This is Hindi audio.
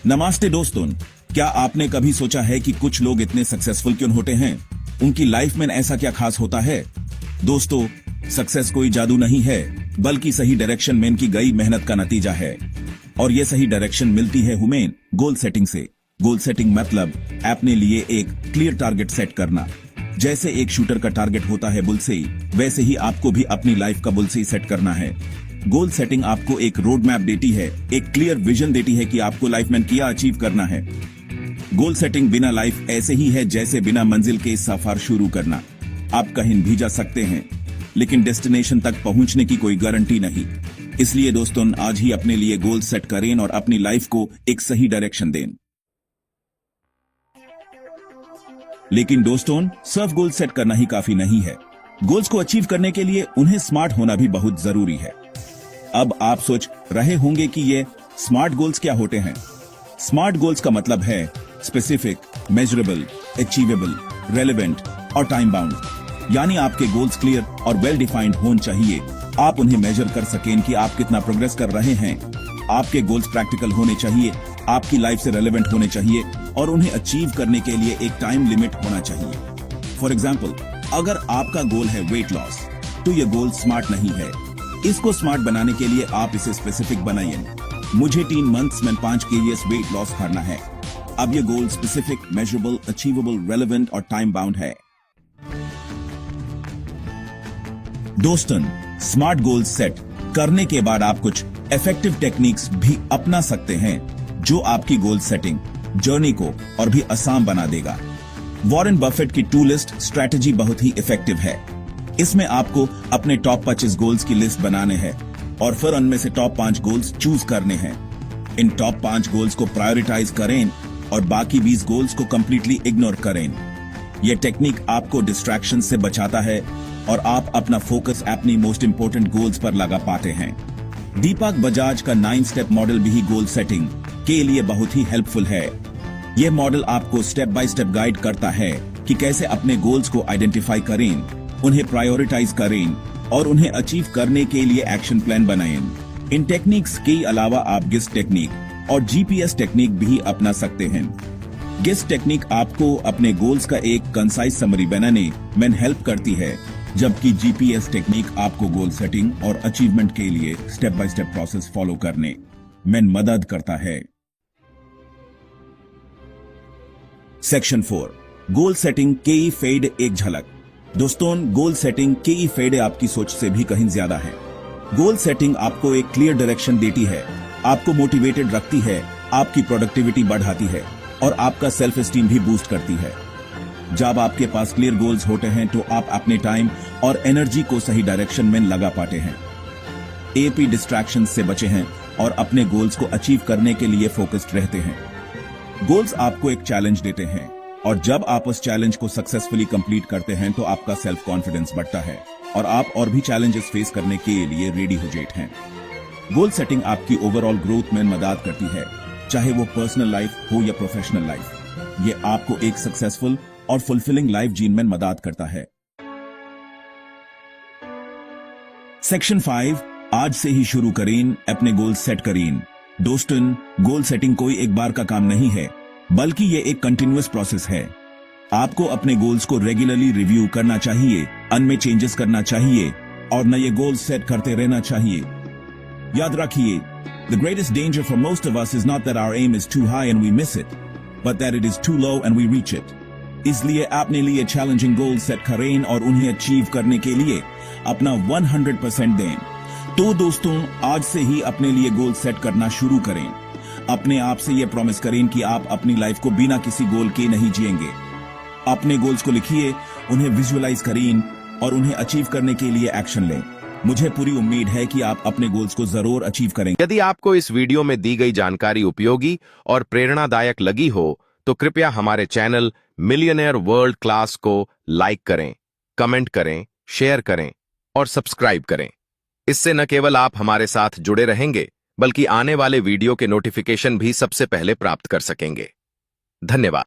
नमस्ते दोस्तों, क्या आपने कभी सोचा है कि कुछ लोग इतने सक्सेसफुल क्यों होते हैं? उनकी लाइफ में ऐसा क्या खास होता है? दोस्तों, सक्सेस कोई जादू नहीं है, बल्कि सही डायरेक्शन में इनकी गई मेहनत का नतीजा है। और ये सही डायरेक्शन मिलती है हमें गोल सेटिंग से। गोल सेटिंग मतलब अपने लिए एक क्लियर टारगेट सेट करना। जैसे एक शूटर का टारगेट होता है बुलसेई, वैसे ही आपको भी अपनी लाइफ का बुलसेई सेट करना है। गोल सेटिंग आपको एक रोड मैप देती है, एक क्लियर विजन देती है कि आपको लाइफ में क्या अचीव करना है। गोल सेटिंग बिना लाइफ ऐसे ही है जैसे बिना मंजिल के सफर शुरू करना। आप कहीं भी जा सकते हैं, लेकिन डेस्टिनेशन तक पहुंचने की कोई गारंटी नहीं। इसलिए दोस्तों, आज ही अपने लिए गोल सेट करें और अपनी लाइफ को एक सही डायरेक्शन दें। लेकिन दोस्तों, सिर्फ गोल सेट करना ही काफी नहीं है। गोल्स को अचीव करने के लिए उन्हें स्मार्ट होना भी बहुत जरूरी है। अब आप सोच रहे होंगे कि ये स्मार्ट गोल्स क्या होते हैं। स्मार्ट गोल्स का मतलब है स्पेसिफिक, मेजरेबल, अचीवेबल, रेलेवेंट और टाइम बाउंड। यानी आपके गोल्स क्लियर और वेल डिफाइंड होने चाहिए। आप उन्हें मेजर कर सकें कि आप कितना प्रोग्रेस कर रहे हैं। आपके गोल्स प्रैक्टिकल होने चाहिए, आपकी लाइफ से रेलेवेंट होने चाहिए और उन्हें अचीव करने के लिए एक टाइम लिमिट होना चाहिए। फॉर एग्जाम्पल, अगर आपका गोल है वेट लॉस, तो ये गोल स्मार्ट नहीं है। इसको स्मार्ट बनाने के लिए आप इसे स्पेसिफिक बनाइए। मुझे 3 मंथ्स में 5 kgs वेट लॉस करना है। अब ये गोल स्पेसिफिक, मेजरेबल, अचीवेबल, रेलेवेंट और टाइम बाउंड है। दोस्तों, स्मार्ट गोल सेट करने के बाद आप कुछ इफेक्टिव टेक्निक्स भी अपना सकते हैं, जो आपकी गोल सेटिंग जर्नी को और भी आसान बना देगा। वॉरेन बफेट की 2 लिस्ट स्ट्रेटेजी बहुत ही इफेक्टिव है। इसमें आपको अपने टॉप 25 गोल्स की लिस्ट बनाने हैं और फिर उनमें से टॉप 5 गोल्स चूज करने हैं। इन टॉप 5 गोल्स को प्रायोरिटाइज करें और बाकी 20 गोल्स को कंप्लीटली इग्नोर करें। यह टेक्निक आपको डिस्ट्रैक्शन से बचाता है और आप अपना फोकस अपनी मोस्ट इंपोर्टेंट गोल्स पर लगा पाते हैं। दीपक बजाज का 9 स्टेप मॉडल भी गोल सेटिंग के लिए बहुत ही हेल्पफुल है। यह मॉडल आपको स्टेप बाय स्टेप गाइड करता है कि कैसे अपने गोल्स को आइडेंटिफाई करें, उन्हें प्रायोरिटाइज करें और उन्हें अचीव करने के लिए एक्शन प्लान बनाएं। इन टेक्निक्स के अलावा आप गिस्ट टेक्निक और जीपीएस टेक्निक भी अपना सकते हैं। गिस्ट टेक्निक आपको अपने गोल्स का एक कंसाइज समरी बनाने में हेल्प करती है, जबकि जीपीएस टेक्निक आपको गोल सेटिंग और अचीवमेंट के लिए step by step process follow करने में मदद करता है। सेक्शन 4, गोल सेटिंग के फेड एक झलक। दोस्तों, गोल सेटिंग के फेड आपकी सोच से भी कहीं ज्यादा है। गोल सेटिंग आपको एक क्लियर डायरेक्शन देती है, आपको मोटिवेटेड रखती है, आपकी प्रोडक्टिविटी बढ़ाती है और आपका सेल्फ एस्टीम भी बूस्ट करती है। जब आपके पास क्लियर गोल्स होते हैं तो आप अपने टाइम और एनर्जी को सही डायरेक्शन में लगा पाते हैं, एपी डिस्ट्रैक्शन से बचे हैं और अपने गोल्स को अचीव करने के लिए फोकस्ड रहते हैं। गोल्स आपको एक चैलेंज देते हैं और जब आप उस चैलेंज को सक्सेसफुली कंप्लीट करते हैं तो आपका सेल्फ कॉन्फिडेंस बढ़ता है और आप और भी चैलेंजेस फेस करने के लिए रेडी हो जाते हैं। गोल सेटिंग आपकी ओवरऑल ग्रोथ में मदद करती है, चाहे वो पर्सनल लाइफ हो या प्रोफेशनल लाइफ। ये आपको एक सक्सेसफुल और फुलफिलिंग लाइफ जीने में मदद करता है। सेक्शन 5, आज से ही शुरू करें, अपने गोल सेट करें। दोस्तों, गोल सेटिंग कोई एक बार का काम नहीं है, बल्कि ये एक कंटिन्यूअस प्रोसेस है। आपको अपने गोल्स को रेगुलरली रिव्यू करना चाहिए, उनमें चेंजेस करना चाहिए और नए गोल्स सेट करते रहना चाहिए। याद रखिए, the greatest danger for most of us is not that our aim is too high and we miss it, but that it is too low and we reach it. इसलिए अपने लिए चैलेंजिंग गोल्स सेट करें और उन्हें अचीव करने के लिए अपना 100% दें। तो दोस्तों, आज से ही अपने लिए गोल सेट करना शुरू करें। अपने आप से यह प्रॉमिस करें कि आप अपनी लाइफ को बिना किसी गोल के नहीं जिएंगे। अपने गोल्स को लिखिए, उन्हें विजुअलाइज करें और उन्हें अचीव करने के लिए एक्शन लें। मुझे पूरी उम्मीद है कि आप अपने गोल्स को जरूर अचीव करेंगे। यदि आपको इस वीडियो में दी गई जानकारी उपयोगी और प्रेरणादायक लगी हो, तो कृपया हमारे चैनल मिलियनेयर वर्ल्ड क्लास को लाइक करें, कमेंट करें, शेयर करें और सब्सक्राइब करें। इससे न केवल आप हमारे साथ जुड़े रहेंगे, बल्कि आने वाले वीडियो के नोटिफिकेशन भी सबसे पहले प्राप्त कर सकेंगे। धन्यवाद।